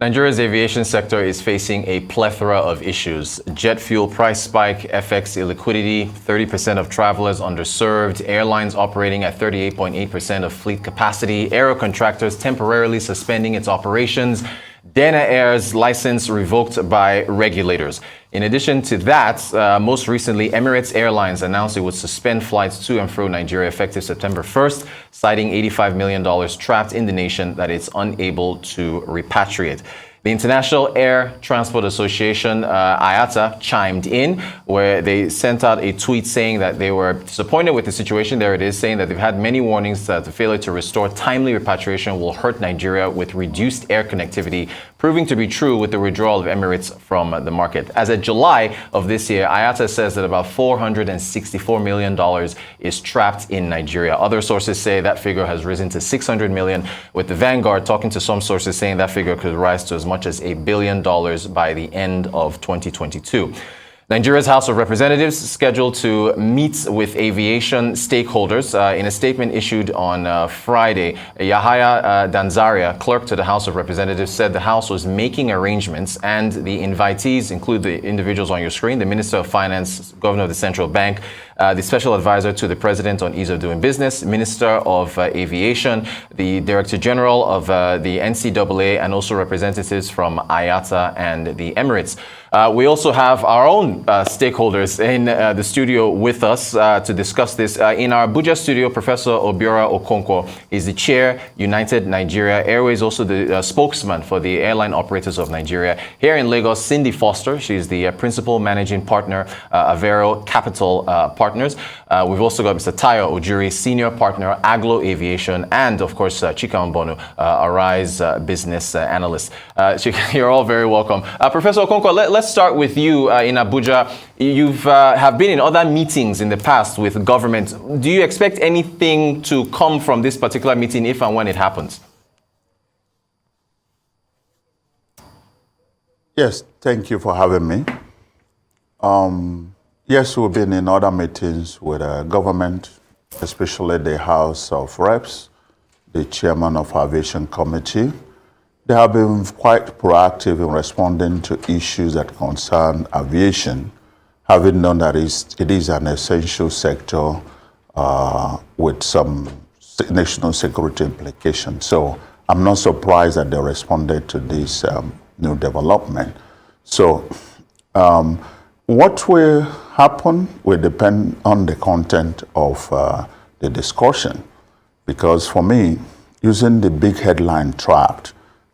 Nigeria's aviation sector is facing a plethora of issues. Jet fuel price spike, FX illiquidity, 30% of travelers underserved, airlines operating at 38.8% of fleet capacity, aero contractors temporarily suspending its operations, Dana Air's license revoked by regulators. In addition to that, most recently, Emirates Airlines announced it would suspend flights to and fro Nigeria effective September 1st, citing $85 million trapped in the nation that it's unable to repatriate. The International Air Transport Association, IATA, chimed in, where they sent out a tweet saying that they were disappointed with the situation. There it is, saying that they've had many warnings that the failure to restore timely repatriation will hurt Nigeria with reduced air connectivity, proving to be true with the withdrawal of Emirates from the market. As of July of this year, IATA says that about $464 million is trapped in Nigeria. Other sources say that figure has risen to $600 million, with the Vanguard talking to some sources saying that figure could rise to as much as $1 billion by the end of 2022. Nigeria's House of Representatives is scheduled to meet with aviation stakeholders. In a statement issued on Friday, Yahaya Danzaria, clerk to the House of Representatives, said the House was making arrangements, and the invitees include the individuals on your screen: the Minister of Finance, Governor of the Central Bank, the Special Advisor to the President on Ease of Doing Business, Minister of Aviation, the Director General of the NCAA, and also representatives from IATA and the Emirates. We also have our own stakeholders in the studio with us to discuss this. In our Abuja studio, Professor Obiora Okonkwo is the chair, United Nigeria Airways, also the spokesman for the airline operators of Nigeria. Here in Lagos, Sindy Foster, she's the principal managing partner, Avaero Capital Partners. We've also got Mr. Tayo Ojuri, senior partner, Aglow Aviation, and of course, Chika Mbonu, Arise business analyst. Chika, you're all very welcome. Professor Okonkwo, let's start with you in Abuja. You've have been in other meetings in the past with government. Do you expect anything to come from this particular meeting if and when it happens? Yes, thank you for having me. Yes, we've been in other meetings with government, especially the House of Reps, the chairman of Aviation Committee. They have been quite proactive in responding to issues that concern aviation, having known that it is an essential sector with some national security implications. So I'm not surprised that they responded to this new development. So what will happen will depend on the content of the discussion, because for me, using the big headline trapped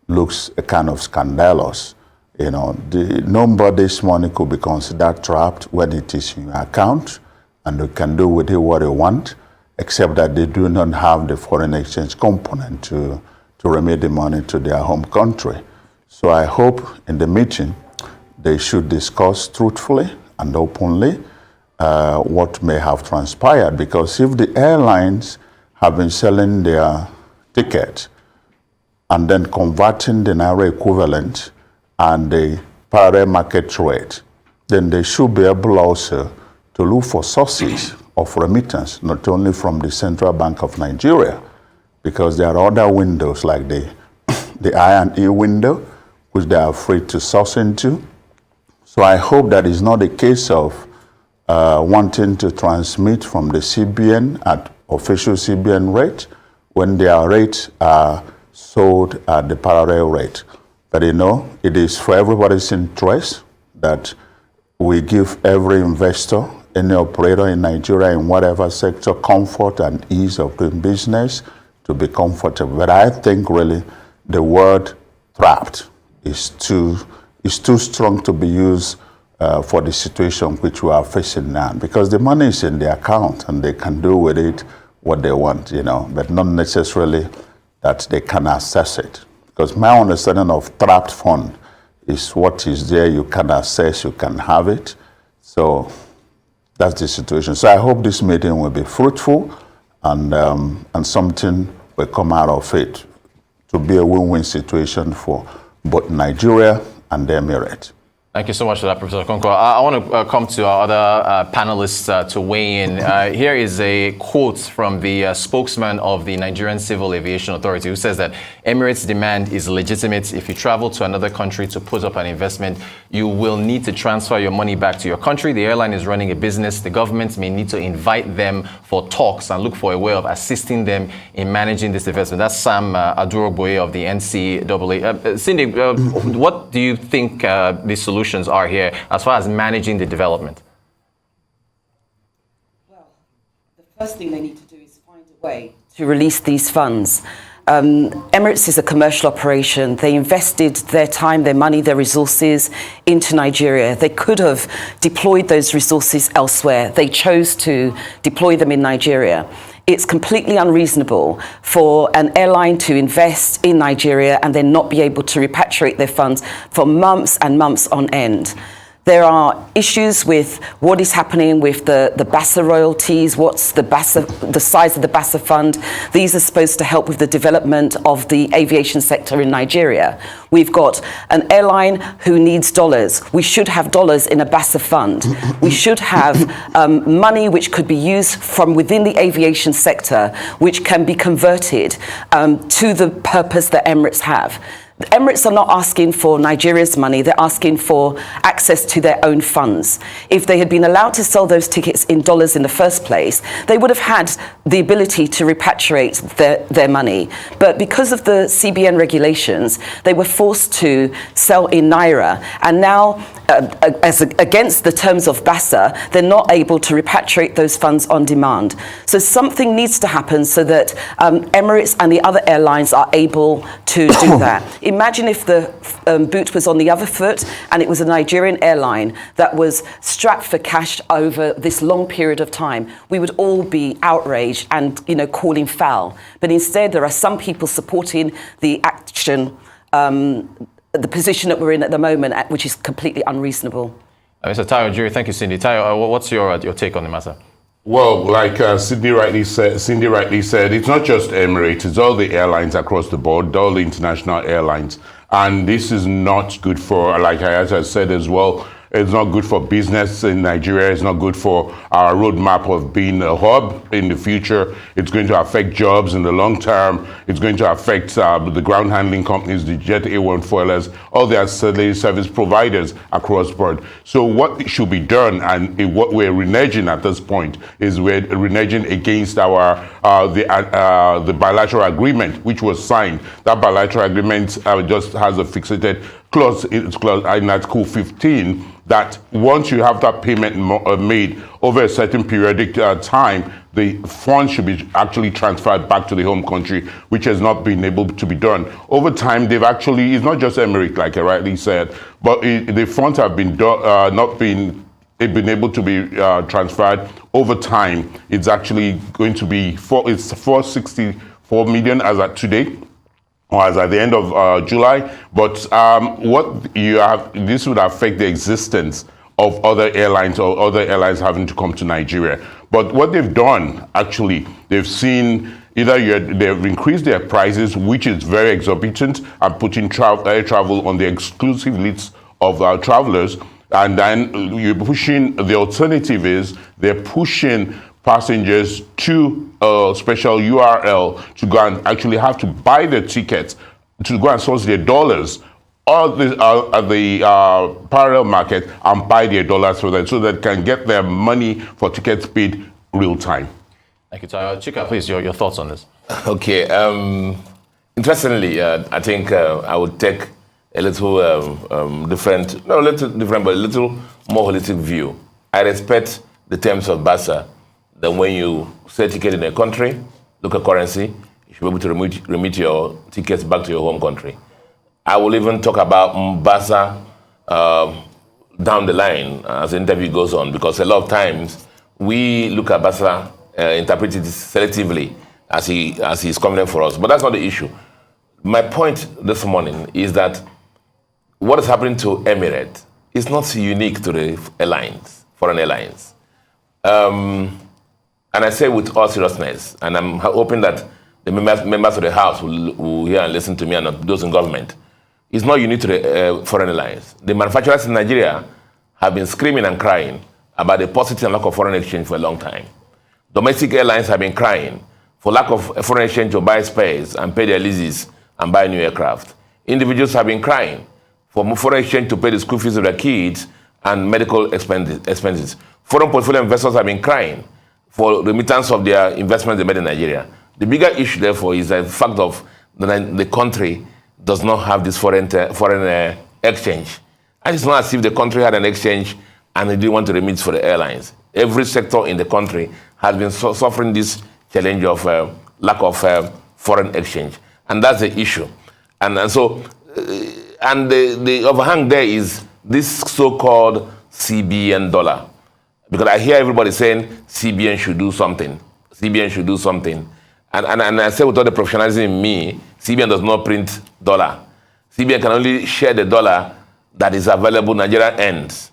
looks a kind of scandalous. You know, nobody's money could be considered trapped when it is in your account, and you can do with it what you want, except that they do not have the foreign exchange component to remit the money to their home country. So I hope in the meeting they should discuss truthfully and openly what may have transpired, because if the airlines have been selling their tickets and then converting the Naira equivalent and the parallel market rate, then they should be able also to look for sources of remittance, not only from the Central Bank of Nigeria, because there are other windows like the I&E window, which they are free to source into. So I hope that is not a case of wanting to transmit from the CBN at official CBN rate when their rates are sold at the parallel rate. But you know, it is for everybody's interest that we give every investor, any operator in Nigeria in whatever sector, comfort and ease of doing business to be comfortable. But I think really the word trapped is too strong to be used for the situation which we are facing now, because the money is in the account and they can do with it what they want, you know, but not necessarily that they can access it. Because my understanding of trapped fund is what is there, you can access, you can have it. So that's the situation. So I hope this meeting will be fruitful and something will come out of it to be a win-win situation for both Nigeria and the Emirates. Thank you so much for that, Professor Okonkwo. I want to come to our other panelists to weigh in. Here is a quote from the spokesman of the Nigerian Civil Aviation Authority, who says that Emirates' demand is legitimate. If you travel to another country to put up an investment, you will need to transfer your money back to your country. The airline is running a business. The government may need to invite them for talks and look for a way of assisting them in managing this investment. That's Sam Adurogboye of the NCAA. Sindy, what do you think the solutions are here as far as managing the development? Well, the first thing they need to do is find a way to release these funds. Emirates is a commercial operation. They invested their time, their money, their resources into Nigeria. They could have deployed those resources elsewhere. They chose to deploy them in Nigeria. It's completely unreasonable for an airline to invest in Nigeria and then not be able to repatriate their funds for months and months on end. There are issues with what is happening with the BASA royalties, what's the size of the BASA fund. These are supposed to help with the development of the aviation sector in Nigeria. We've got an airline who needs dollars. We should have dollars in a BASA fund. We should have money which could be used from within the aviation sector, which can be converted to the purpose that Emirates have. The Emirates are not asking for Nigeria's money, they're asking for access to their own funds. If they had been allowed to sell those tickets in dollars in the first place, they would have had the ability to repatriate their money. But because of the CBN regulations, they were forced to sell in Naira, and now against the terms of BASA, they're not able to repatriate those funds on demand. So something needs to happen so that Emirates and the other airlines are able to do that. Imagine if the boot was on the other foot and it was a Nigerian airline that was strapped for cash over this long period of time. We would all be outraged and, calling foul. But instead, there are some people supporting the action, the position that we're in at the moment, which is completely unreasonable. Mr. Tayo Ojuri, thank you, Sindy. Tayo, what's your take on the matter? Well, like Cindy rightly said, it's not just Emirates, it's all the airlines across the board, all the international airlines. And this is not good for, as I said as well, it's not good for business in Nigeria. It's not good for our roadmap of being a hub in the future. It's going to affect jobs in the long term. It's going to affect the ground handling companies, the jet A140ers, all the ancillary service providers across board. So what should be done, and what we're reneging at this point, is we're reneging against our the bilateral agreement which was signed. That bilateral agreement just has a fixated clause. It's clause in Article 15 that once you have that payment made over a certain periodic time, the funds should be actually transferred back to the home country, which has not been able to be done. Over time, they've actually, it's not just Emirates, like I rightly said, but the funds have been not been able to be transferred over time. It's actually going to be 464 million as at today, or as at the end of July. But what you have, this would affect the existence of other airlines, or other airlines having to come to Nigeria. But what they've done, actually, they've seen either they've increased their prices, which is very exorbitant, and putting air travel on the exclusive list of travelers. And then you're pushing, the alternative is they're pushing passengers to a special URL to go and actually have to buy their tickets, to go and source their dollars or the parallel market and buy their dollars for them, so that can get their money for tickets paid real time. Thank you, Tayo. Chika, please, your thoughts on this. Okay. Interestingly, I think I would take a little different, not a little different, but a little more holistic view. I respect the terms of BASA. Then when you sell a ticket in a country, local currency, you should be able to remit your tickets back to your home country. I will even talk about BASA down the line as the interview goes on, because a lot of times we look at BASA, interpret it selectively as he's confident for us. But that's not the issue. My point this morning is that what is happening to Emirates is not unique to the airlines, foreign airlines. And I say with all seriousness, and I'm hoping that the members of the House will hear and listen to me, and those in government. is not unique to the foreign airlines. The manufacturers in Nigeria have been screaming and crying about the paucity and lack of foreign exchange for a long time. Domestic airlines have been crying for lack of foreign exchange to buy spares and pay their leases and buy new aircraft. Individuals have been crying for foreign exchange to pay the school fees of their kids and medical expenses. Foreign portfolio investors have been crying for remittance of their investments they made in Nigeria. The bigger issue, therefore, is the fact of the country does not have this foreign exchange. And it's not as if the country had an exchange and they didn't want to remit for the airlines. Every sector in the country has been suffering this challenge of lack of foreign exchange. And that's the issue. And so, the overhang there is this so-called CBN dollar. Because I hear everybody saying CBN should do something. CBN should do something. And I say with all the professionalism in me, CBN does not print dollar. CBN can only share the dollar that is available Nigeria ends.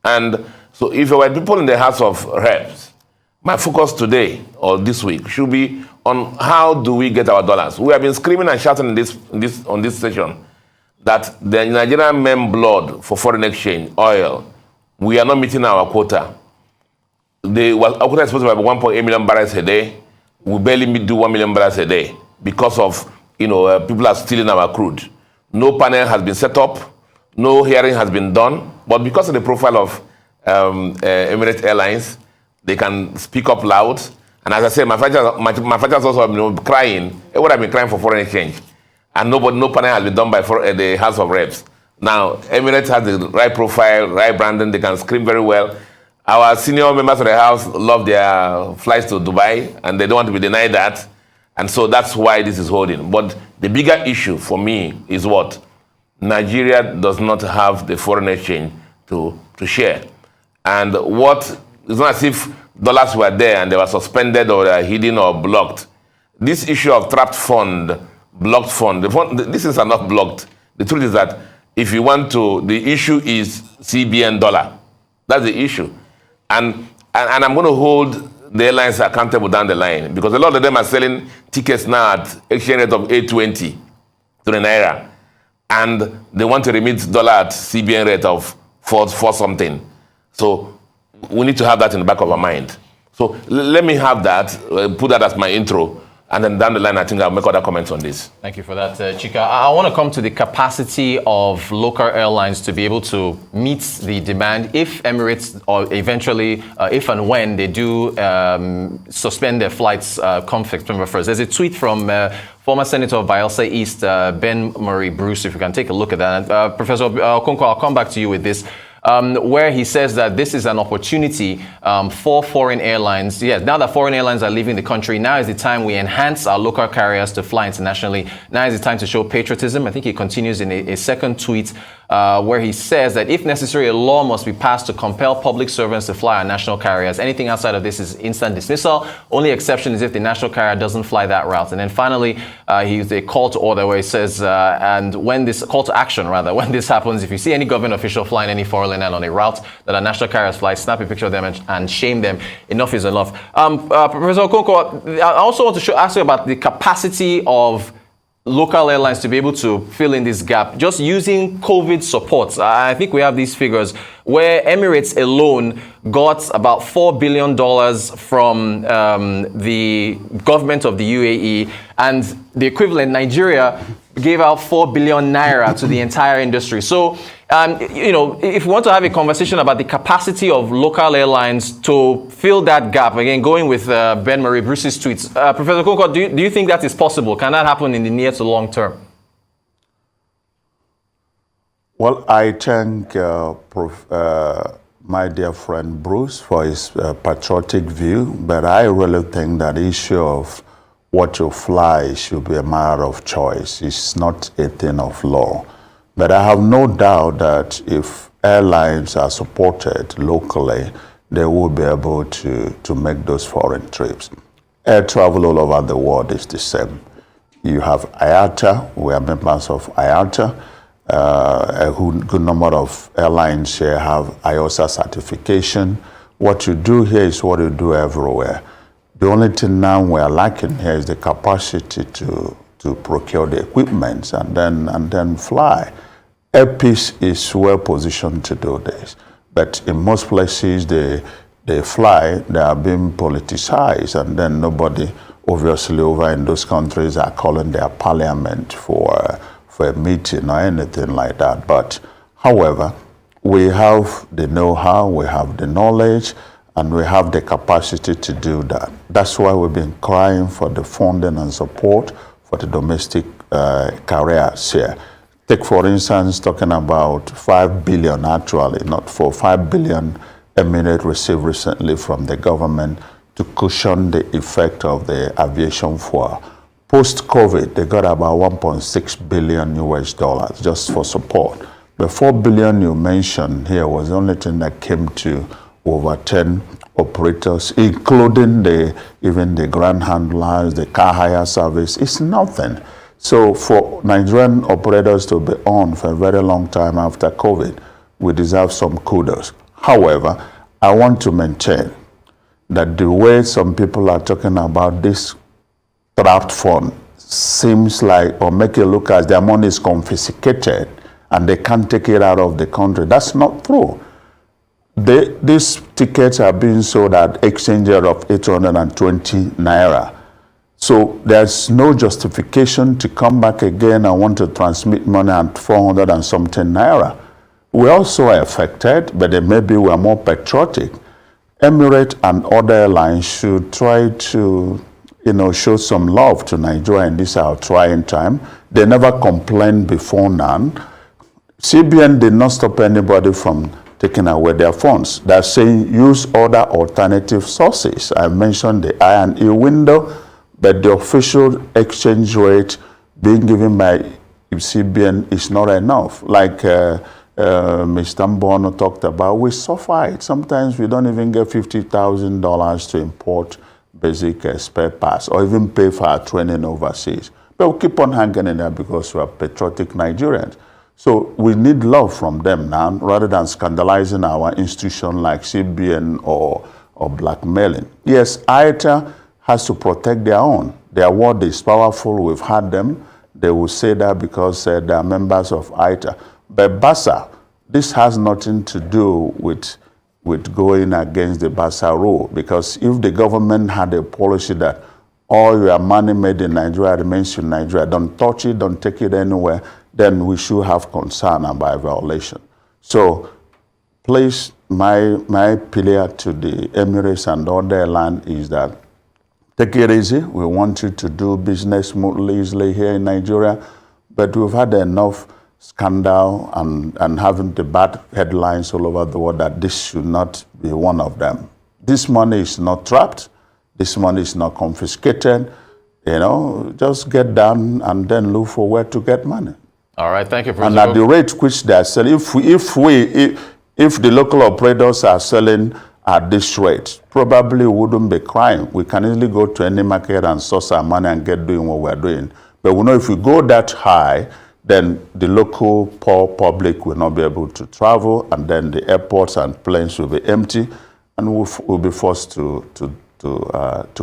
And so if there were people in the House of Reps, my focus today or this week should be on how do we get our dollars. We have been screaming and shouting on this session that the Nigerian men blood for foreign exchange, oil, we are not meeting our quota. Our quota is supposed to be 1.8 million barrels a day. We barely do 1 million barrels a day because of, people are stealing our crude. No panel has been set up. No hearing has been done. But because of the profile of Emirates Airlines, they can speak up loud. And as I said, my manufacturers also have been crying. Everyone have been crying for foreign exchange. And no panel has been done by the House of Reps. Now, Emirates has the right profile, right branding. They can scream very well. Our senior members of the House love their flights to Dubai, and they don't want to be denied that. And so that's why this is holding. But the bigger issue for me is what? Nigeria does not have the foreign exchange to share. And it's not as if dollars were there and they were suspended or hidden or blocked. This issue of trapped fund, blocked fund, these things are not blocked. The truth is that if you want to, the issue is CBN dollar. That's the issue. And I'm going to hold the airlines accountable down the line because a lot of them are selling tickets now at exchange rate of 820 to the Naira. And they want to remit dollar at CBN rate of 4 something. So we need to have that in the back of our mind. So let me have that, put that as my intro. And then down the line, I think I'll make other comments on this. Thank you for that, Chika. I want to come to the capacity of local airlines to be able to meet the demand if Emirates, or eventually, if and when they do suspend their flights come September 1st. There's a tweet from former Senator of Bayelsa East, Ben Murray Bruce, if you can take a look at that. Professor Okonkwo, I'll come back to you with this. Where he says that this is an opportunity for foreign airlines. Yes, now that foreign airlines are leaving the country, now is the time we enhance our local carriers to fly internationally. Now is the time to show patriotism. I think he continues in a second tweet where he says that if necessary, a law must be passed to compel public servants to fly on national carriers. Anything outside of this is instant dismissal. Only exception is if the national carrier doesn't fly that route. And then finally, he used a call to order where he says, and when this call to action, rather, when this happens, if you see any government official flying any foreign airline on a route that a national carriers fly, snap a picture of them and shame them. Enough is enough. Professor Okonkwo, I also want to ask you about the capacity of local airlines to be able to fill in this gap, just using COVID supports. I think we have these figures where Emirates alone got about $4 billion from the government of the UAE, and the equivalent, Nigeria, gave out 4 billion naira to the entire industry. So, if we want to have a conversation about the capacity of local airlines to fill that gap, again, going with Ben Murray Bruce's tweets, Professor Okonkwo, do you think that is possible? Can that happen in the near to long term? Well, I thank my dear friend Bruce for his patriotic view, but I really think that the issue of what you fly should be a matter of choice. It's not a thing of law. But I have no doubt that if airlines are supported locally, they will be able to make those foreign trips. Air travel all over the world is the same. You have IATA, we are members of IATA. A good number of airlines here have IOSA certification. What you do here is what you do everywhere. The only thing now we are lacking here is the capacity to procure the equipment and then fly. Air Peace is well positioned to do this, but in most places they fly, they are being politicized, and then nobody, obviously, over in those countries are calling their parliament for a meeting or anything like that. But however, we have the know-how, we have the knowledge, and we have the capacity to do that. That's why we've been crying for the funding and support for the domestic carriers here. Take, for instance, talking about 5 billion, actually, not 4, 5 billion Emirates received recently from the government to cushion the effect of the aviation fuel. Post-COVID, they got about 1.6 billion US dollars just for support. The 4 billion you mentioned here was the only thing that came to over 10 operators, including even the ground handlers, the car hire service. It's nothing. So for Nigerian operators to be on for a very long time after COVID, we deserve some kudos. However, I want to maintain that the way some people are talking about this trapped fund seems like, or make it look as their money is confiscated and they can't take it out of the country. That's not true. These tickets are being sold at exchange rate of 820 naira. So there's no justification to come back again and want to transmit money at 400 and something naira. We're also affected, but then maybe we're more patriotic. Emirates and other airlines should try to, show some love to Nigeria in this our trying time. They never complained before now. CBN did not stop anybody from taking away their funds. They're saying use other alternative sources. I mentioned the I&E window, but the official exchange rate being given by CBN is not enough. Like Mr. Mbonu talked about, we suffer it. Sometimes we don't even get $50,000 to import basic spare parts or even pay for our training overseas. But we keep on hanging in there because we are patriotic Nigerians. So we need love from them now, rather than scandalizing our institution like CBN or blackmailing. Yes, IATA has to protect their own. Their word is powerful. We've had them. They will say that because they are members of IATA. But BASA, this has nothing to do with going against the BASA rule, because if the government had a policy that all your money made in Nigeria remains in Nigeria, don't touch it, don't take it anywhere, then we should have concern about violation. So please, my plea to the Emirates and other airlines is that take it easy. We want you to do business smoothly, easily here in Nigeria, but we've had enough scandal and having the bad headlines all over the world that this should not be one of them. This money is not trapped. This money is not confiscated. Just get down and then look for where to get money. All right, thank you, Principal. And at the rate which they are selling, if the local operators are selling at this rate, probably wouldn't be crying. We can easily go to any market and source our money and get doing what we're doing. But we know if we go that high, then the local poor public will not be able to travel, and then the airports and planes will be empty, and we'll be forced to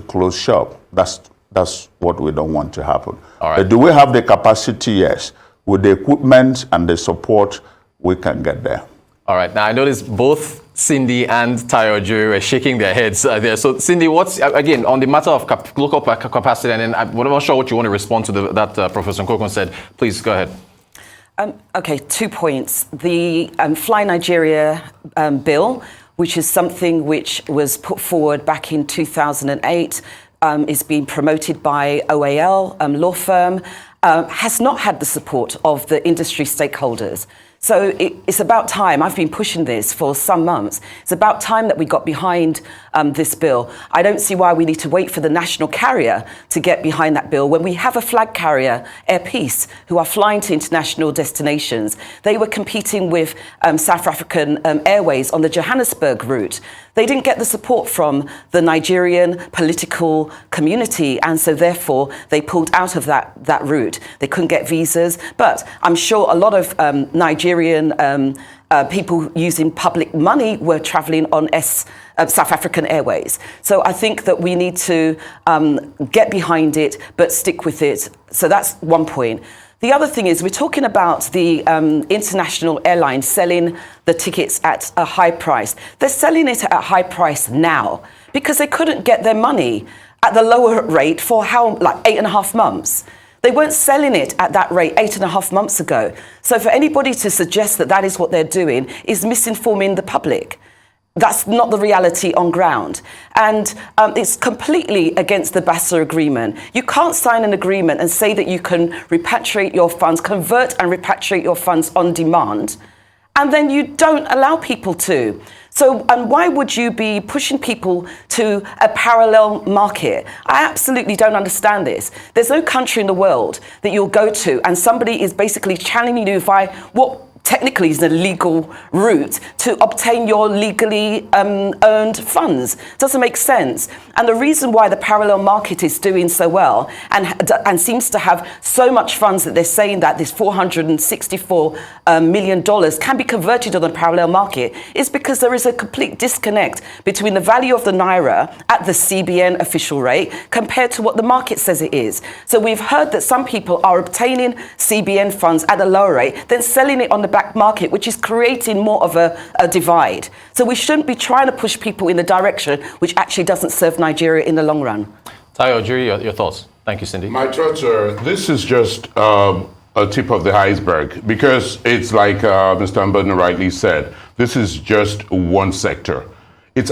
close shop. That's what we don't want to happen. All right. But do we have the capacity? Yes. With the equipment and the support, we can get there. All right. Now, I noticed both Sindy and Ojuri were shaking their heads there. So, Sindy, what's, again, on the matter of local capacity, and then I'm not sure what you want to respond to that Professor Okonkwo said. Please go ahead. Okay, 2 points. The Fly Nigeria bill, which is something which was put forward back in 2008, is being promoted by OAL law firm, has not had the support of the industry stakeholders. So it's about time. I've been pushing this for some months. It's about time that we got behind this bill. I don't see why we need to wait for the national carrier to get behind that bill when we have a flag carrier, Air Peace, who are flying to international destinations. They were competing with South African Airways on the Johannesburg route. They didn't get the support from the Nigerian political community, and so therefore they pulled out of that route. They couldn't get visas, but I'm sure a lot of Nigerian people using public money were traveling on South African Airways. So I think that we need to get behind it, but stick with it. So that's one point. The other thing is we're talking about the international airlines selling the tickets at a high price. They're selling it at a high price now because they couldn't get their money at the lower rate for like 8.5 months. They weren't selling it at that rate 8.5 months ago. So for anybody to suggest that that is what they're doing is misinforming the public. That's not the reality on ground. And it's completely against the BASA agreement. You can't sign an agreement and say that you can repatriate your funds, convert and repatriate your funds on demand, and then you don't allow people to. So, and why would you be pushing people to a parallel market? I absolutely don't understand this. There's no country in the world that you'll go to and somebody is basically challenging you via what technically is a legal route to obtain your legally earned funds. Doesn't make sense. And the reason why the parallel market is doing so well and seems to have so much funds that they're saying that this $464 million can be converted on the parallel market is because there is a complete disconnect between the value of the Naira at the CBN official rate compared to what the market says it is. So we've heard that some people are obtaining CBN funds at a lower rate, then selling it on the black market, which is creating more of a divide. So we shouldn't be trying to push people in the direction which actually doesn't serve Nigeria in the long run. Ojuri, your thoughts? Thank you, Sindy. My thoughts are, this is just a tip of the iceberg because it's like Mr. Mbonu rightly said, this is just one sector. It's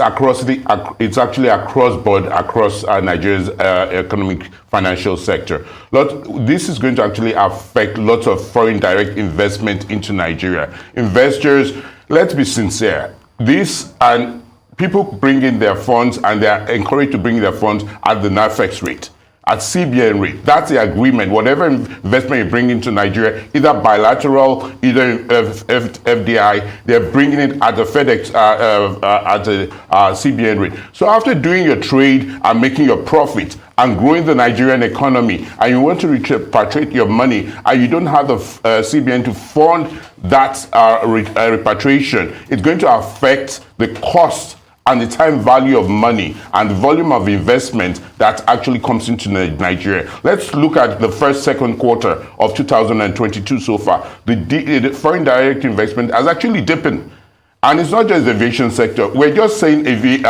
it's actually across board, across Nigeria's economic financial sector. This is going to actually affect lots of foreign direct investment into Nigeria. Investors, let's be sincere, and people bring in their funds and they are encouraged to bring their funds at the NAFEX rate, at CBN rate. That's the agreement. Whatever investment you bring into Nigeria, either bilateral, either FDI, they're bringing it at the FedEx, at the CBN rate. So after doing your trade and making your profit and growing the Nigerian economy, and you want to repatriate your money, and you don't have the CBN to fund that repatriation, it's going to affect the cost and the time value of money and the volume of investment that actually comes into Nigeria. Let's look at the second quarter of 2022 so far. The foreign direct investment has actually dipped. And it's not just the aviation sector. We're just saying Emirates,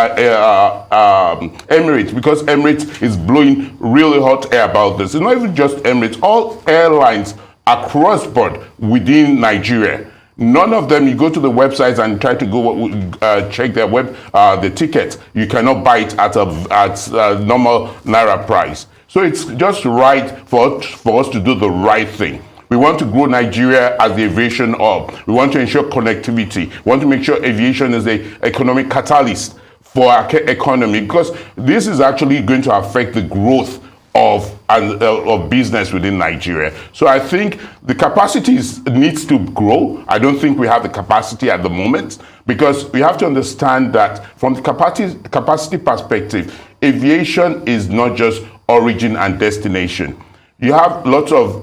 because Emirates is blowing really hot air about this. It's not even just Emirates. All airlines across board within Nigeria, none of them, you go to the websites and try to go check their the ticket, you cannot buy it at a normal Naira price. So it's just right for us to do the right thing. We want to grow Nigeria as the aviation hub. We want to ensure connectivity. We want to make sure aviation is the economic catalyst for our economy, because this is actually going to affect the growth of business within Nigeria. So I think the capacity needs to grow. I don't think we have the capacity at the moment, because we have to understand that from the capacity perspective, aviation is not just origin and destination. You have lots of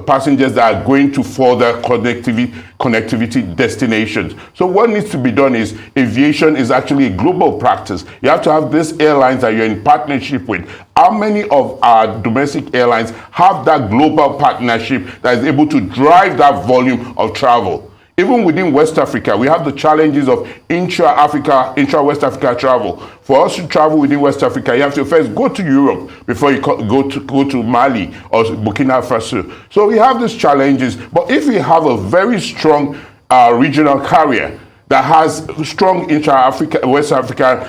passengers that are going to further connectivity destinations. So what needs to be done is, aviation is actually a global practice. You have to have these airlines that you're in partnership with. How many of our domestic airlines have that global partnership that is able to drive that volume of travel? Even within West Africa, we have the challenges of intra-West Africa travel. For us to travel within West Africa, you have to first go to Europe before you go to Mali or Burkina Faso. So we have these challenges. But if we have a very strong regional carrier that has strong West African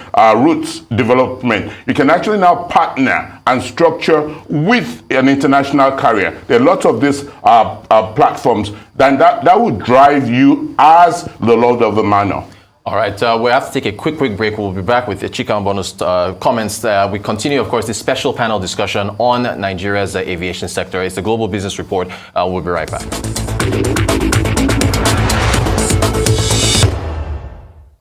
routes development, you can actually now partner and structure with an international carrier. There are lots of these platforms, then that will drive you as the Lord of the Manor. All right, we have to take a quick break. We'll be back with Chika and Mbonu's comments. We continue, of course, this special panel discussion on Nigeria's aviation sector. It's the Global Business Report. We'll be right back.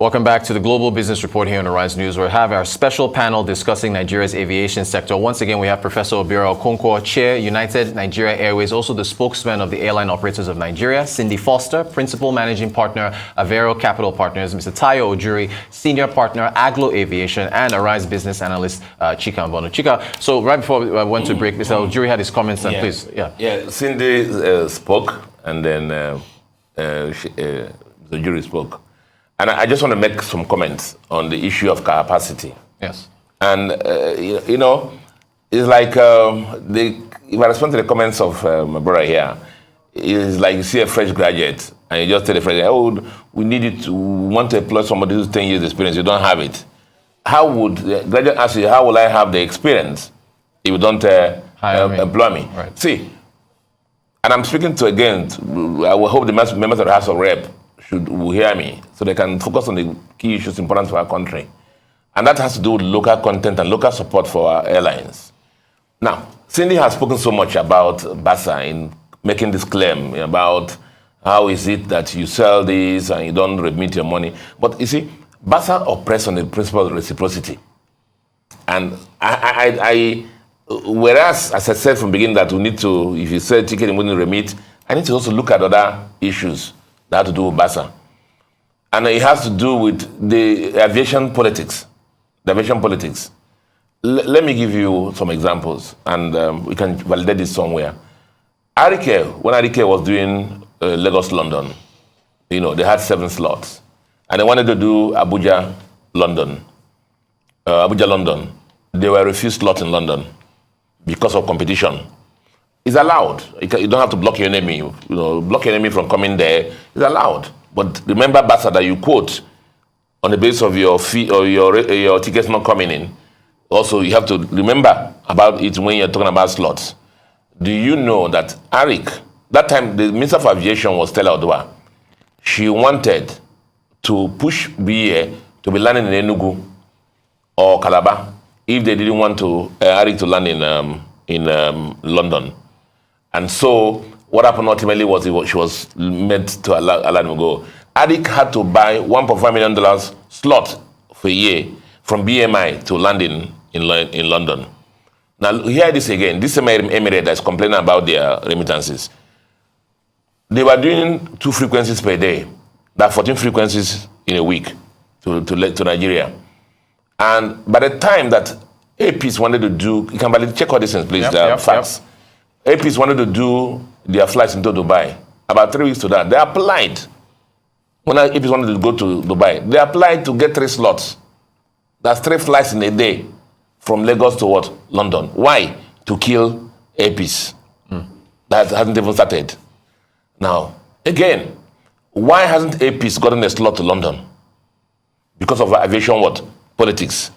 Welcome back to the Global Business Report here on Arise News. We have our special panel discussing Nigeria's aviation sector. Once again, we have Professor Obiora Okonkwo, Chair, United Nigeria Airways, also the spokesman of the Airline Operators of Nigeria, Sindy Foster, Principal Managing Partner, Avaero Capital Partners, Mr. Tayo Ojuri, Senior Partner, Aglow Aviation, and Arise Business Analyst, Chika Mbonu. Chika, so right before we went to break, Mr. Ojuri had his comments, and please, Yeah, Sindy spoke, and then Ojuri spoke. And I just want to make some comments on the issue of capacity. Yes. And, you know, it's like, if I respond to the comments of my brother here, it's like you see a fresh graduate and you just tell the fresh graduate, oh, we need you to, we want to employ somebody who's 10 years experience, you don't have it. How would, the graduate ask you, how will I have the experience if you don't employ me? Right. See, and I'm speaking to, again, I will hope the members of the House of Rep will hear me so they can focus on the key issues important for our country. And that has to do with local content and local support for our airlines. Now, Sindy has spoken so much about BASA in making this claim about how is it that you sell this and you don't remit your money. But you see, BASA operates on the principle of reciprocity. And whereas, as I said from the beginning, that we need to, if you sell a ticket and we need to remit, I need to also look at other issues that have to do with BASA. And it has to do with the aviation politics. The aviation politics. Let me give you some examples, and we can validate this somewhere. Arike, when Arike was doing Lagos-London, you know, they had 7 slots. And they wanted to do Abuja-London. Abuja-London. They were refused slots in London because of competition. It's allowed. You don't have to block your enemy. You know, block your enemy from coming there. It's allowed. But remember, BASA, that you quote on the basis of your fee or your tickets not coming in. Also, you have to remember about it when you're talking about slots. Do you know that Arik, that time the Minister for Aviation was Stella Odua. She wanted to push BA to be landing in Enugu or Calabar if they didn't want to Arik to land in London. And so what happened ultimately was she was meant to allow them to go. Arik had to buy $1.5 million slot for a year from BMI to land in London. Now hear this again. This Emirates that's complaining about their remittances. They were doing 2 frequencies per day. There are 14 frequencies in a week to Nigeria. And by the time that APs wanted to do, you can check all these things, please. Facts. APs wanted to do their flights into Dubai. About 3 weeks to that, they applied. When APs wanted to go to Dubai, they applied to get 3 slots. That's 3 flights in a day from Lagos to what? London. Why? To kill APs. That hasn't even started. Now, again, why hasn't APs gotten a slot to London? Because of aviation what? Politics.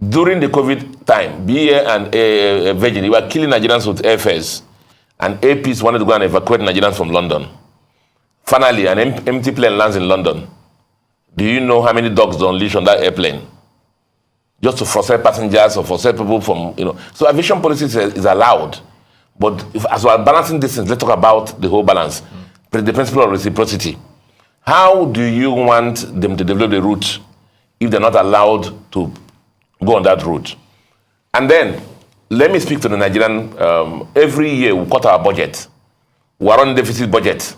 During the COVID time, BA and Virgin, they were killing Nigerians with airfares. And APs wanted to go and evacuate Nigerians from London. Finally, an empty plane lands in London. Do you know how many dogs they unleash on that airplane? Just to frustrate passengers or frustrate people from, you know. So aviation policy is allowed. But as we are balancing this, let's talk about the whole balance. The principle of reciprocity. How do you want them to develop the route if they're not allowed to go on that route? And then, let me speak to the Nigerian. Every year we cut our budget. We are on deficit budget.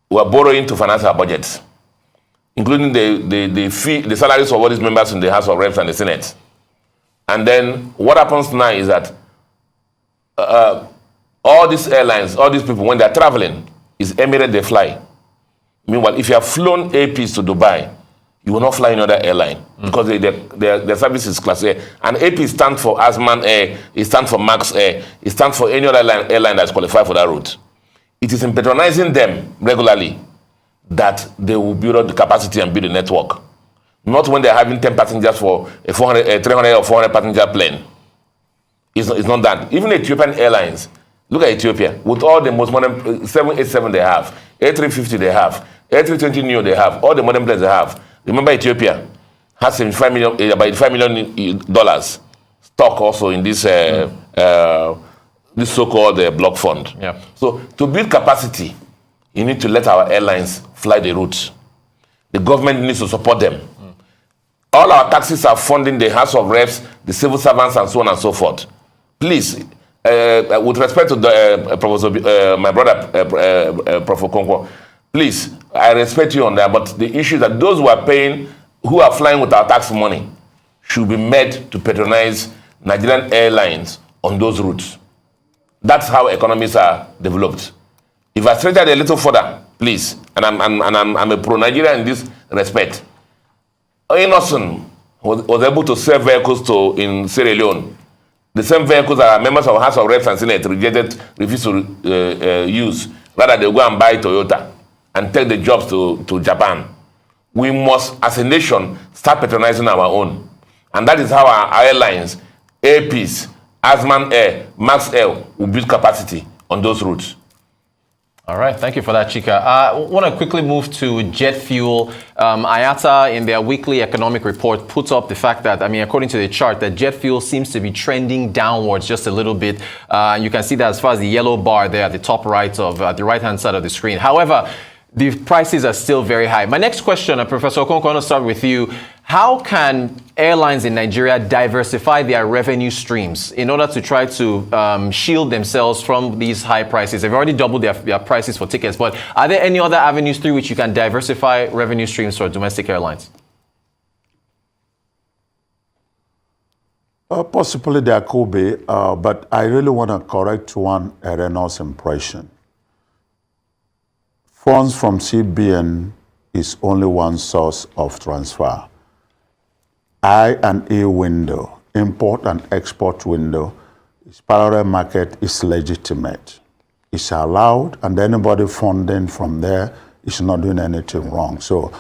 We are borrowing to finance our budgets, including the salaries of all these members in the House of Reps and the Senate. And then what happens now is that all these airlines, all these people, when they're traveling, is Emirates they fly. Meanwhile, if you have flown APs to Dubai, you will not fly another airline because their service is Class A. And AP stands for Asman Air, it stands for Max Air, it stands for any other airline that's qualified for that route. It is in patronizing them regularly that they will build up the capacity and build a network. Not when they're having 10 passengers for a 300 or 400 passenger plane. It's not that. Even Ethiopian Airlines, look at Ethiopia, with all the most modern 787 they have, A350 they have, A320 Neo they have, all the modern planes they have. Remember, Ethiopia has about $5 million stock also in this this so-called block fund. Yeah. So to build capacity, you need to let our airlines fly the routes. The government needs to support them. All our taxes are funding the House of Reps, the civil servants, and so on and so forth. Please, with respect to the, Professor, my brother, Prof. Okonkwo, please, I respect you on that, but the issue is that those who are paying, who are flying with our tax money, should be made to patronize Nigerian Airlines on those routes. That's how economies are developed. If I straighten it a little further, please, and I'm a pro-Nigerian in this respect. Innocent was able to sell vehicles in Sierra Leone. The same vehicles that members of House of Reps and Senate refused to use. Rather, they go and buy Toyota and take the jobs to Japan. We must, as a nation, start patronizing our own. And that is how our airlines, APs, Asman Air, Max Air will build capacity on those routes. All right, thank you for that, Chika. I want to quickly move to jet fuel. IATA, in their weekly economic report, puts up the fact that, according to the chart, that jet fuel seems to be trending downwards just a little bit. You can see that as far as the yellow bar there at the top right of the right-hand side of the screen. However, the prices are still very high. My next question, Professor Okonkwo, I want to start with you. How can airlines in Nigeria diversify their revenue streams in order to try to shield themselves from these high prices? They've already doubled their prices for tickets, but are there any other avenues through which you can diversify revenue streams for domestic airlines? Possibly there could be, but I really want to correct one erroneous impression. Funds from CBN is only one source of transfer. I&E window, import and export window, its parallel market is legitimate. It's allowed, and anybody funding from there is not doing anything wrong. So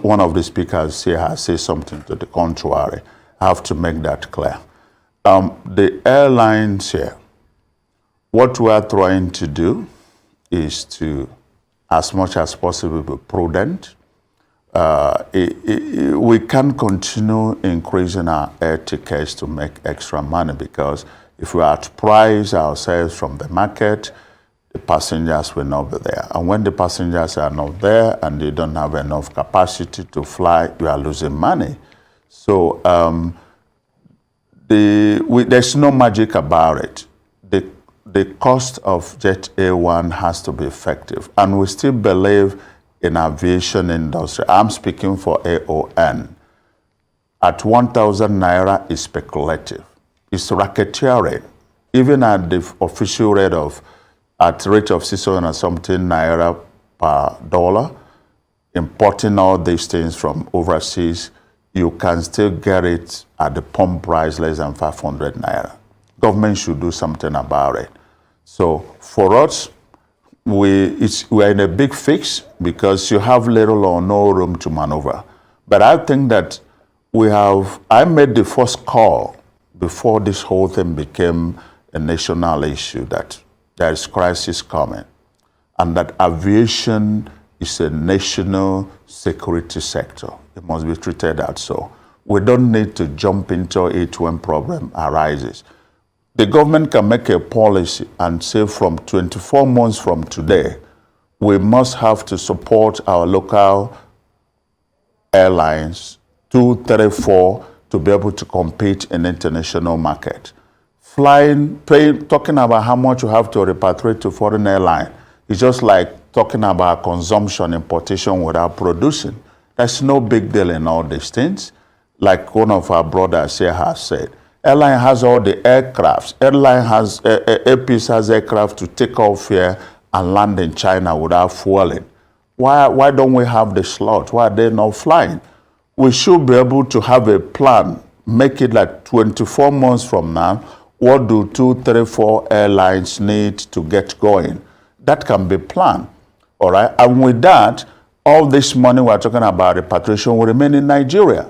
one of the speakers here has said something to the contrary. I have to make that clear. The airlines here, what we are trying to do is to, as much as possible, be prudent. We can't continue increasing our air tickets to make extra money, because if we outprice ourselves from the market, the passengers will not be there. And when the passengers are not there and they don't have enough capacity to fly, you are losing money. So there's no magic about it. The cost of Jet A1 has to be effective. And we still believe in aviation industry. I'm speaking for AON. At 1,000 naira is speculative. It's racketeering. Even at the official rate of 600 and something naira per dollar, importing all these things from overseas, you can still get it at the pump price less than 500 naira. Government should do something about it. So for us, we're in a big fix because you have little or no room to maneuver. But I think that I made the first call before this whole thing became a national issue, that there is crisis coming and that aviation is a national security sector. It must be treated as so. We don't need to jump into it when problem arises. The government can make a policy and say from 24 months from today, we must have to support our local airlines, 2, 3, 4, to be able to compete in the international market. Talking about how much you have to repatriate to foreign airline is just like talking about consumption, importation without producing. There's no big deal in all these things. Like one of our brothers here has said, Airline has all the aircrafts. Airline has, APs has aircraft to take off here and land in China without fueling. Why don't we have the slot? Why are they not flying? We should be able to have a plan, make it like 24 months from now. What do 2, 3, 4 airlines need to get going? That can be planned, all right? And with that, all this money we're talking about repatriation will remain in Nigeria.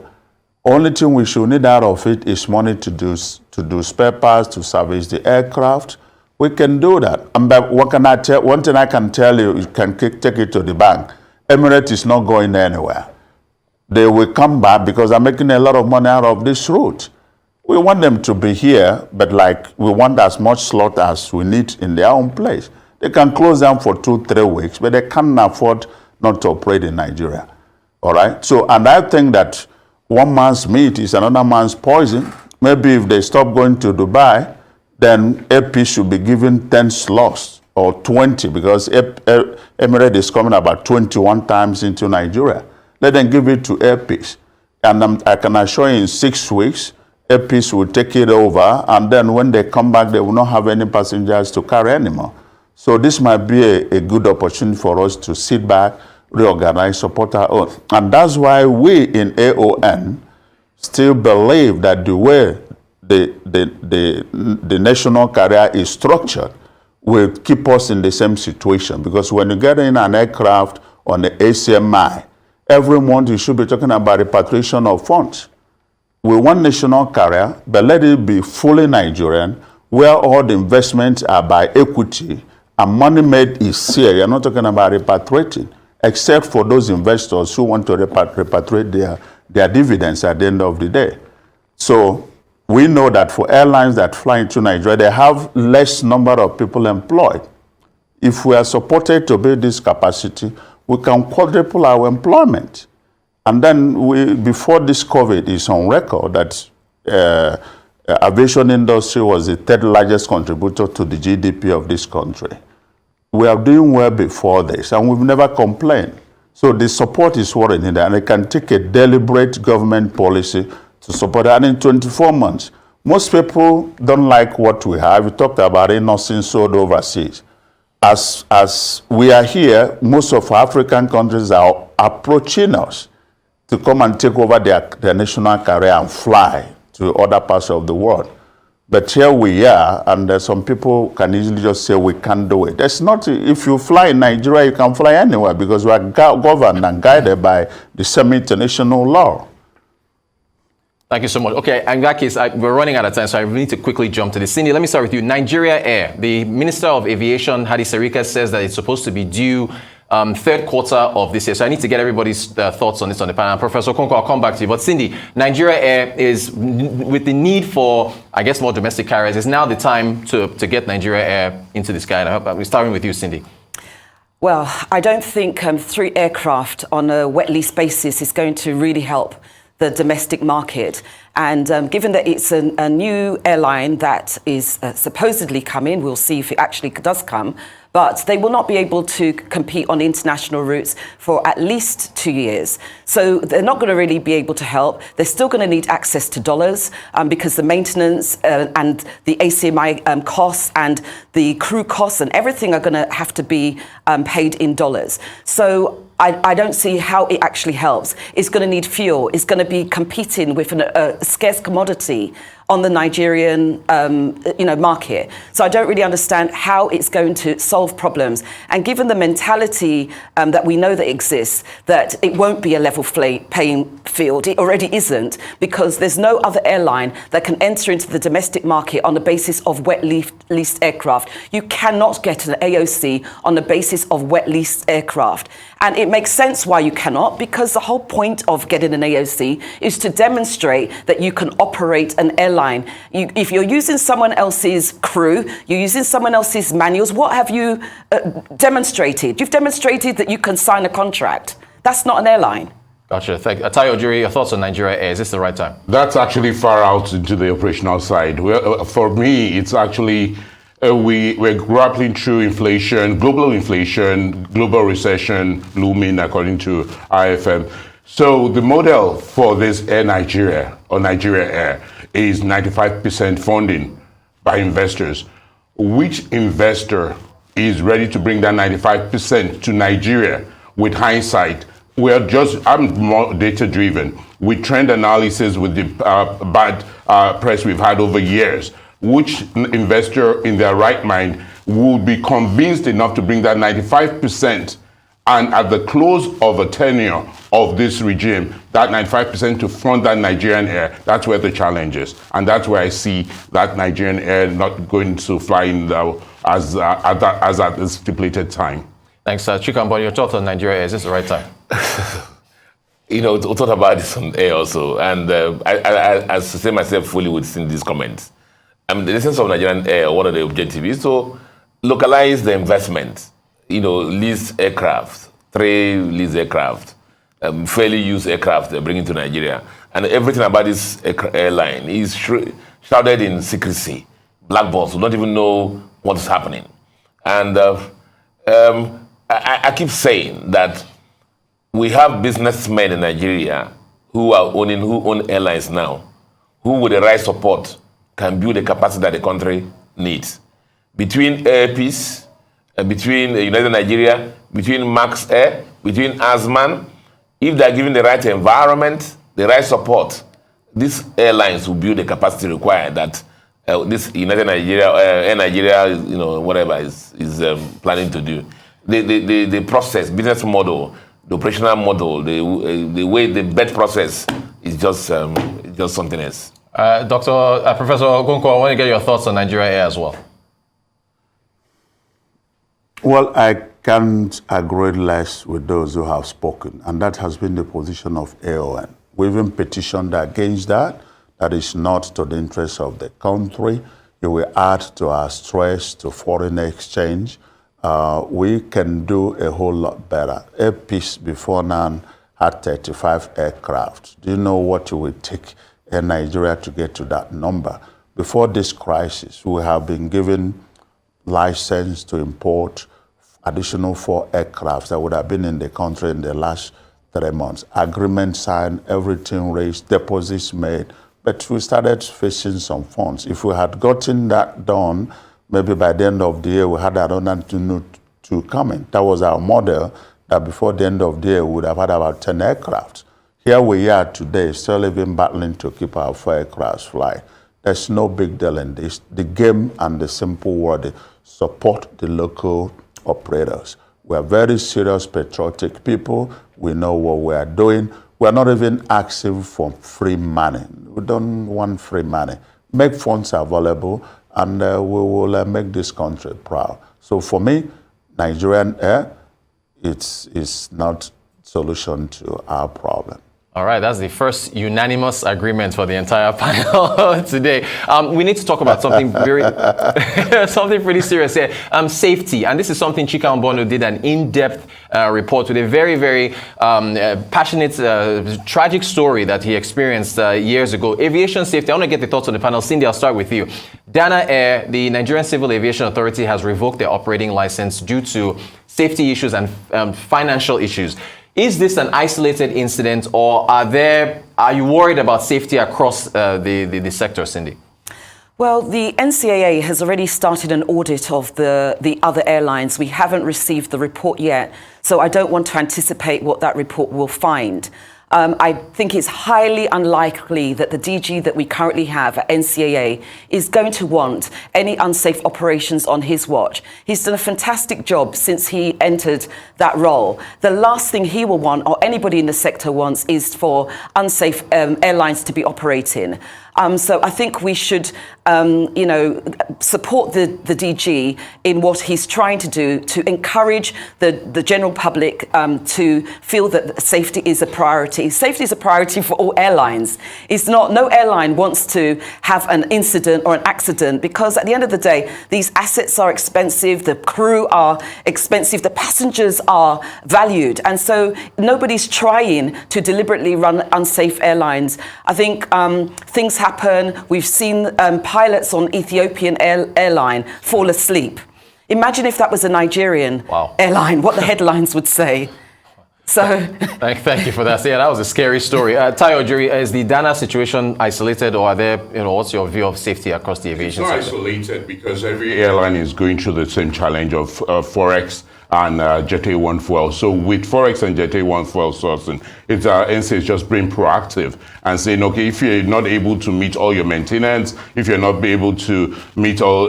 Only thing we should need out of it is money to do spare parts, to service the aircraft. We can do that. And what can I tell? One thing I can tell you, you can take it to the bank. Emirates is not going anywhere. They will come back because they're making a lot of money out of this route. We want them to be here, but we want as much slot as we need in their own place. They can close down for 2, 3 weeks, but they can't afford not to operate in Nigeria. All right. So, and I think that one man's meat is another man's poison. Maybe if they stop going to Dubai, then AP should be given 10 slots or 20 because Emirates is coming about 21 times into Nigeria. Let them give it to APs. And I can assure you in 6 weeks, APs will take it over. And then when they come back, they will not have any passengers to carry anymore. So this might be a good opportunity for us to sit back, reorganize, support our own. And that's why we in AON still believe that the way the national carrier is structured will keep us in the same situation. Because when you get in an aircraft on the ACMI, every month you should be talking about repatriation of funds. We want national carrier, but let it be fully Nigerian, where all the investments are by equity and money made is here. You're not talking about repatriating, except for those investors who want to repatriate their dividends at the end of the day. So we know that for airlines that fly into Nigeria, they have less number of people employed. If we are supported to build this capacity, we can quadruple our employment. And then before this COVID is on record that aviation industry was the third largest contributor to the GDP of this country. We are doing well before this, and we've never complained. So the support is what it needs, and it can take a deliberate government policy to support it. And in 24 months, most people don't like what we have. We talked about it, nothing sold overseas. As we are here, most of African countries are approaching us to come and take over their national carrier and fly to other parts of the world. But here we are, and some people can easily just say we can't do it. That's not, if you fly in Nigeria, you can fly anywhere because we are governed and guided by the same international law. Thank you so much. Okay, in that case, we're running out of time, so I need to quickly jump to this. Sindy, let me start with you. Nigeria Air. The Minister of Aviation, Hadi Sarika, says that it's supposed to be due third quarter of this year. So I need to get everybody's thoughts on this on the panel. Professor Okonkwo, I'll come back to you. But Sindy, Nigeria Air is, with the need for, I guess, more domestic carriers, is now the time to get Nigeria Air into the sky. And I hope we're starting with you, Sindy. Well, I don't think 3 aircraft on a wet lease basis is going to really help the domestic market. And given that it's a new airline that is supposedly coming, we'll see if it actually does come, but they will not be able to compete on international routes for at least 2 years. So they're not going to really be able to help. They're still going to need access to dollars because the maintenance and the ACMI costs and the crew costs and everything are going to have to be paid in dollars. So I don't see how it actually helps. It's going to need fuel. It's going to be competing with a scarce commodity on the Nigerian market. So I don't really understand how it's going to solve problems. And given the mentality that we know that exists, that it won't be a level playing field, it already isn't, because there's no other airline that can enter into the domestic market on the basis of wet leased aircraft. You cannot get an AOC on the basis of wet leased aircraft. And it makes sense why you cannot, because the whole point of getting an AOC is to demonstrate that you can operate an airline. If you're using someone else's crew, you're using someone else's manuals, what have you demonstrated? You've demonstrated that you can sign a contract. That's not an airline. Gotcha. Thank you. Ojuri, your thoughts on Nigeria Air? Is this the right time? That's actually far out into the operational side. Well, for me, it's actually we're grappling through inflation, global recession looming according to IFM. So the model for this Air Nigeria or Nigeria Air is 95% funding by investors. Which investor is ready to bring that 95% to Nigeria? With hindsight, I'm more data driven. With trend analysis, with the bad press we've had over years, which investor in their right mind would be convinced enough to bring that 95%, and at the close of a tenure of this regime, that 95% to fund that Nigerian Air? That's where the challenge is. And that's where I see that Nigerian Air not going to fly in as at the stipulated time. Thanks, Chika. Mbonu, your thoughts on Nigeria Air? Is this the right time? We'll talk about this on air also. And I sustain myself fully with Sindy's comments. The essence of Nigerian Air, one of the objectives is to localize the investment, lease aircraft, 3 lease aircraft, fairly used aircraft they're bringing to Nigeria. And everything about this airline is shrouded in secrecy. Black box, we don't even know what is happening. And I keep saying that we have businessmen in Nigeria who own airlines now, who with the right support can build the capacity that the country needs. Between Air Peace, between United Nigeria, between Max Air, between Azman, if they're given the right environment, the right support, these airlines will build the capacity required that this United Nigeria, Air Nigeria, whatever is planning to do. The process, business model, the operational model, the way the bed process is just something else. Professor Okonkwo, I want to get your thoughts on Nigeria Air as well. Well, I can't agree less with those who have spoken, and that has been the position of AON. We even petitioned against that. That is not to the interest of the country. It will add to our stress, to foreign exchange. We can do a whole lot better. Air Peace before now had 35 aircraft. Do you know what it would take in Nigeria to get to that number? Before this crisis, we have been given license to import additional 4 aircraft that would have been in the country in the last 3 months. Agreement signed, everything raised, deposits made, but we started facing some funds. If we had gotten that done, maybe by the end of the year, we had another 2 coming. That was our model, that before the end of the year, we would have had about 10 aircraft. Here we are today, still even battling to keep our 4 aircraft fly. There's no big deal in this. The game and the simple word, support the local operators. We are very serious, patriotic people. We know what we are doing. We are not even asking for free money. We don't want free money. Make funds available, and we will make this country proud. So for me, Nigerian Air, it's not solution to our problem. All right, that's the first unanimous agreement for the entire panel today. We need to talk about something something pretty serious here. Safety, and this is something Chika and Mbonu did an in-depth report with a very, very passionate, tragic story that he experienced years ago. Aviation safety. I want to get the thoughts on the panel. Sindy, I'll start with you. Dana Air, the Nigerian Civil Aviation Authority, has revoked their operating license due to safety issues and financial issues. Is this an isolated incident, or are you worried about safety across the sector, Sindy? Well, the NCAA has already started an audit of the other airlines. We haven't received the report yet, so I don't want to anticipate what that report will find. I think it's highly unlikely that the DG that we currently have at NCAA is going to want any unsafe operations on his watch. He's done a fantastic job since he entered that role. The last thing he will want, or anybody in the sector wants, is for unsafe airlines to be operating. So I think we should, support the DG in what he's trying to do to encourage the general public to feel that safety is a priority. Safety is a priority for all airlines. It's not, no airline wants to have an incident or an accident, because at the end of the day, these assets are expensive, the crew are expensive, the passengers are valued. And so nobody's trying to deliberately run unsafe airlines. I think things happen. We've seen pilots on Ethiopian Airline fall asleep. Imagine if that was a Nigerian airline, what the headlines would say. So, thank you for that. Yeah, that was a scary story. Ojuri, is the Dana situation isolated, or are there, what's your view of safety across the aviation sector? It's not isolated, because every airline is going through the same challenge of Forex and Jet A1 fuel. So with Forex and Jet A1 fuel sourcing, it's NCA is just being proactive and saying, okay, if you're not able to meet all your maintenance, if you're not able to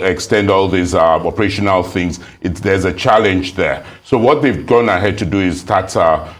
extend all these operational things, there's a challenge there. So what they've gone ahead to do is start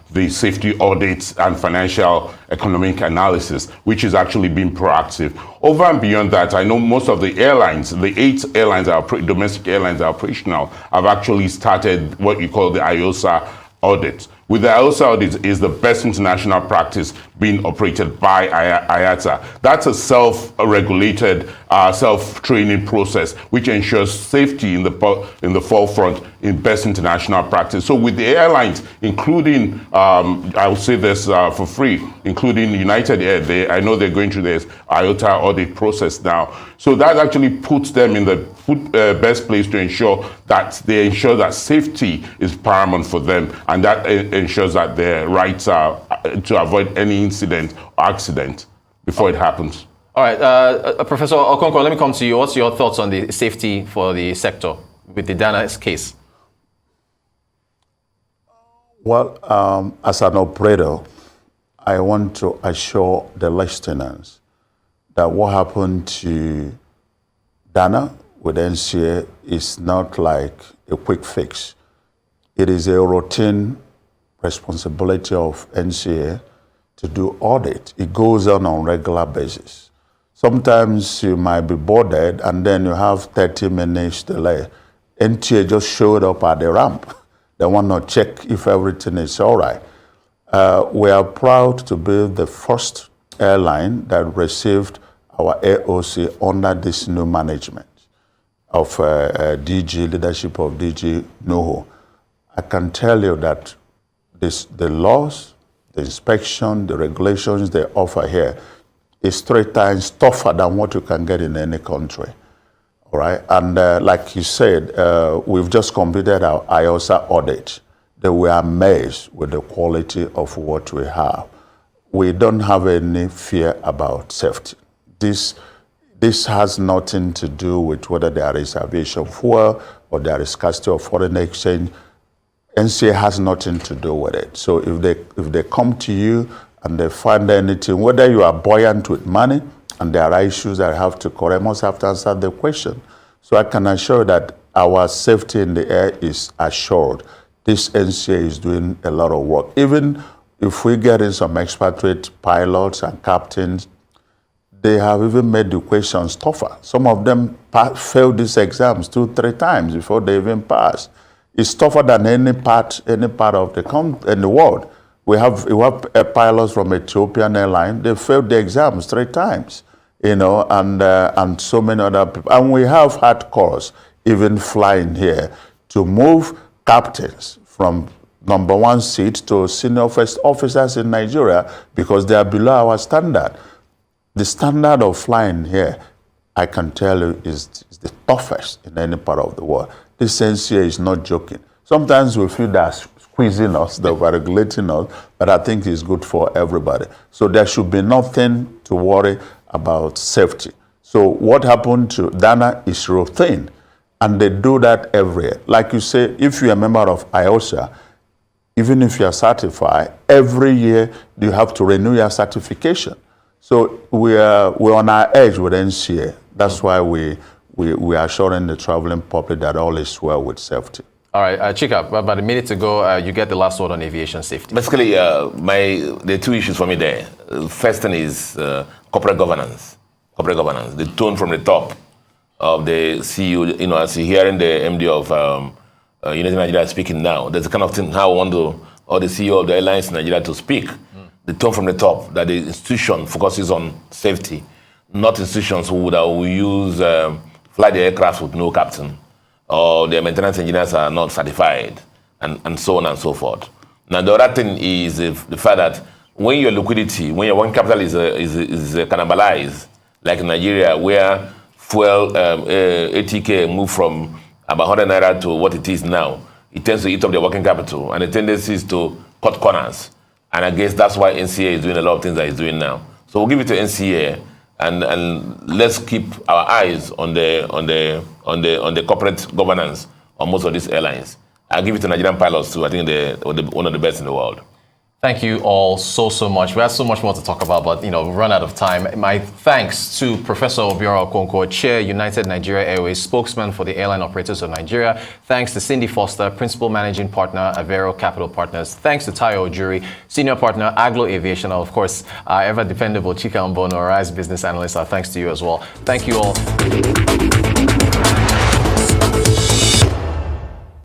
the safety audits and financial economic analysis, which is actually being proactive. Over and beyond that, I know most of the airlines, the 8 airlines, domestic airlines that are operational, have actually started what you call the IOSA audit, with the IOSA audit is the best international practice being operated by IATA. That's a self-regulated, self-training process which ensures safety in the forefront in best international practice. So with the airlines, including, I will say this for free, including United Air, I know they're going through this IOTA audit process now. So that actually puts them in the best place to ensure that safety is paramount for them, and that ensures that their rights are to avoid any incident or accident before it happens. All right, Professor Okonkwo, let me come to you. What's your thoughts on the safety for the sector with the Dana's case? Well, as an operator, I want to assure the listeners that what happened to Dana with NCA is not like a quick fix. It is a routine responsibility of NCA to do audit. It goes on regular basis. Sometimes you might be boarded and then you have 30 minutes delay. NTA just showed up at the ramp. They want to check if everything is all right. We are proud to be the first airline that received our AOC under this new management of DG, leadership of DG Nuhu. I can tell you that the laws, the inspection, the regulations they offer here is 3 times tougher than what you can get in any country. All right, and like you said, we've just completed our IOSA audit. They were amazed with the quality of what we have. We don't have any fear about safety. This has nothing to do with whether there is aviation fuel or there is scarcity of foreign exchange. NCA has nothing to do with it. So if they come to you and they find anything, whether you are buoyant with money, and there are issues that I have to correct, I must have to answer the question. So I can assure that our safety in the air is assured. This NCA is doing a lot of work. Even if we get in some expatriate pilots and captains, they have even made the questions tougher. Some of them failed these exams 2-3 times before they even passed. It's tougher than any part of the world. We have pilots from Ethiopian Airlines. They failed the exams 3 times. And so many other people. And we have had calls, even flying here, to move captains from number 1 seat to senior first officers in Nigeria because they are below our standard. The standard of flying here, I can tell you, is the toughest in any part of the world. This NCA is not joking. Sometimes we feel they're squeezing us, they're regulating us, but I think it's good for everybody. So there should be nothing to worry about safety. So what happened to Dana is routine, and they do that every year. Like you say, if you're a member of IOSA, even if you're certified, every year you have to renew your certification. So we're on our edge with NCA. That's why we are assuring the traveling public that all is well with safety. All right, Chika, about a minute ago, you get the last word on aviation safety. Basically, there are 2 issues for me there. First thing is corporate governance. Corporate governance, the tone from the top of the CEO, as you're hearing the MD of United Nigeria speaking now, there's a kind of thing how I want or the CEO of the Airlines in Nigeria to speak. The tone from the top, that the institution focuses on safety, not institutions who will use, fly the aircraft with no captain, or their maintenance engineers are not certified, and so on and so forth. Now, the other thing is the fact that when your liquidity, when your working capital is cannibalized, like in Nigeria, where fuel, ATK moved from about 100 naira to what it is now, it tends to eat up the working capital, and the tendency is to cut corners. And I guess that's why NCA is doing a lot of things that it's doing now. So we'll give it to NCA, and let's keep our eyes on the corporate governance on most of these airlines. I'll give it to Nigerian pilots too. I think they're one of the best in the world. Thank you all so much. We have so much more to talk about, but we've run out of time. My thanks to Professor Obiora Okonkwo, Chair, United Nigeria Airways, Spokesman for the Airline Operators of Nigeria. Thanks to Sindy Foster, Principal Managing Partner, Avaero Capital Partners. Thanks to Tayo Ojuri, Senior Partner, Aglow Aviation. Of course, our ever dependable Chika Mbonu, our Business Analyst. Our thanks to you as well. Thank you all.